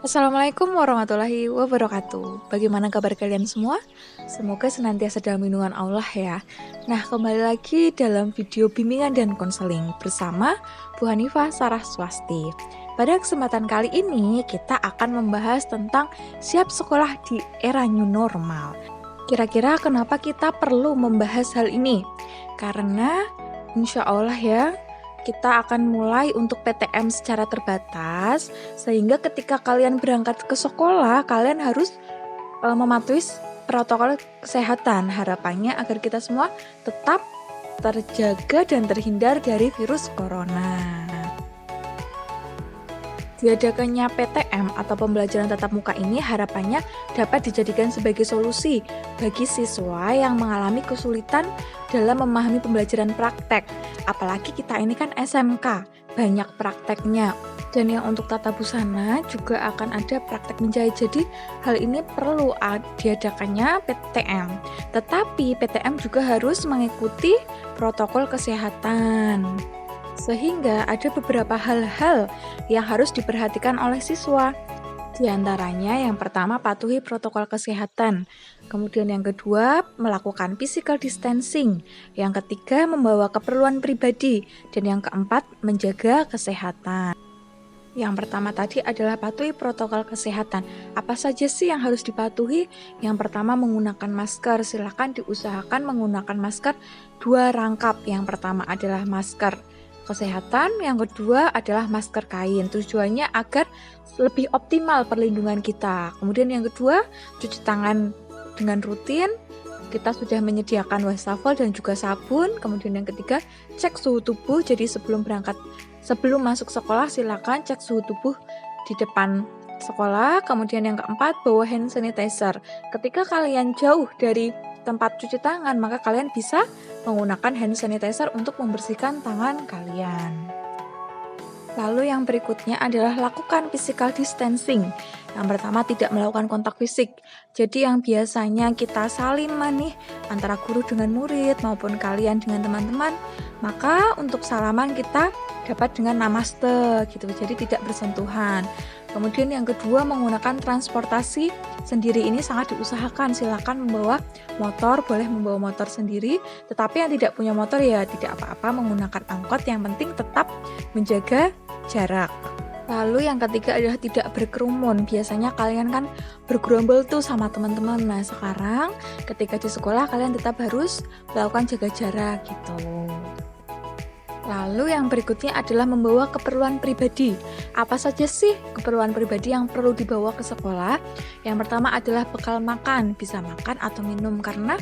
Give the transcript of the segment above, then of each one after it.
Assalamualaikum warahmatullahi wabarakatuh. Bagaimana kabar kalian semua? Semoga senantiasa dalam lindungan Allah ya. Nah, kembali lagi dalam video bimbingan dan konseling bersama Bu Hanifah Saraswasti. Pada kesempatan kali ini kita akan membahas tentang siap sekolah di era new normal. Kira-kira kenapa kita perlu membahas hal ini? Karena insya Allah ya, kita akan mulai untuk PTM secara terbatas, sehingga ketika kalian berangkat ke sekolah, kalian harus mematuhi protokol kesehatan. Harapannya agar kita semua tetap terjaga dan terhindar dari virus corona. Diadakannya PTM atau pembelajaran tatap muka ini harapannya dapat dijadikan sebagai solusi bagi siswa yang mengalami kesulitan dalam memahami pembelajaran praktek. Apalagi kita ini kan SMK, banyak prakteknya. Dan yang untuk tata busana juga akan ada praktek menjahit. Jadi hal ini perlu diadakannya PTM. Tetapi PTM juga harus mengikuti protokol kesehatan. Sehingga ada beberapa hal-hal yang harus diperhatikan oleh siswa. Di antaranya yang pertama patuhi protokol kesehatan. Kemudian yang kedua melakukan physical distancing. Yang ketiga membawa keperluan pribadi. Dan yang keempat menjaga kesehatan. Yang pertama tadi adalah patuhi protokol kesehatan. Apa saja sih yang harus dipatuhi? Yang pertama menggunakan masker. Silakan diusahakan menggunakan masker 2 rangkap. Yang pertama adalah masker kesehatan, yang kedua adalah masker kain. Tujuannya agar lebih optimal perlindungan kita. Kemudian yang kedua, cuci tangan dengan rutin. Kita sudah menyediakan wastafel dan juga sabun. Kemudian yang ketiga, cek suhu tubuh. Jadi sebelum masuk sekolah silakan cek suhu tubuh di depan sekolah. Kemudian yang keempat, bawa hand sanitizer. Ketika kalian jauh dari tempat cuci tangan, maka kalian bisa menggunakan hand sanitizer untuk membersihkan tangan kalian. Lalu yang berikutnya adalah lakukan physical distancing. Yang pertama tidak melakukan kontak fisik. Jadi yang biasanya kita saliman nih antara guru dengan murid maupun kalian dengan teman-teman, maka untuk salaman kita dapat dengan namaste gitu. Jadi tidak bersentuhan. Kemudian yang kedua menggunakan transportasi sendiri ini sangat diusahakan. Silakan membawa motor, boleh membawa motor sendiri. Tetapi yang tidak punya motor ya tidak apa-apa menggunakan angkot. Yang penting tetap menjaga jarak. Lalu yang ketiga adalah tidak berkerumun. Biasanya kalian kan bergerombol tuh sama teman-teman. Nah sekarang ketika di sekolah kalian tetap harus melakukan jaga jarak gitu. Lalu yang berikutnya adalah membawa keperluan pribadi. Apa saja sih keperluan pribadi yang perlu dibawa ke sekolah? Yang pertama adalah bekal makan, bisa makan atau minum karena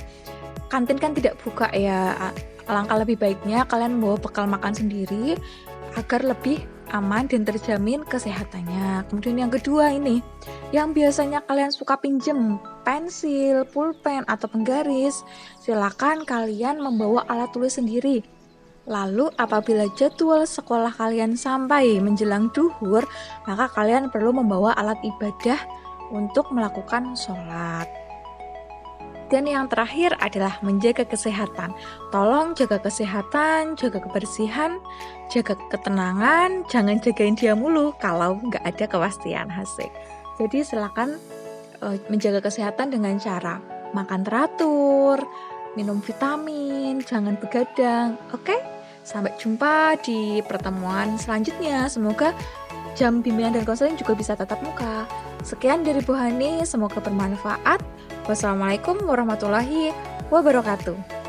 kantin kan tidak buka ya. Alangkah lebih baiknya kalian membawa bekal makan sendiri agar lebih aman dan terjamin kesehatannya. Kemudian yang kedua ini, yang biasanya kalian suka pinjem pensil, pulpen atau penggaris, silakan kalian membawa alat tulis sendiri. Lalu apabila jadwal sekolah kalian sampai menjelang duhur, maka kalian perlu membawa alat ibadah untuk melakukan sholat. Dan yang terakhir adalah menjaga kesehatan. Tolong jaga kesehatan, jaga kebersihan, jaga ketenangan, jangan jagain dia mulu kalau nggak ada kepastian hasil. Jadi silakan menjaga kesehatan dengan cara makan teratur, minum vitamin, jangan begadang. Oke? Sampai jumpa di pertemuan selanjutnya. Semoga jam bimbingan dan konseling juga bisa tatap muka. Sekian dari Bu Hani, semoga bermanfaat. Wassalamualaikum warahmatullahi wabarakatuh.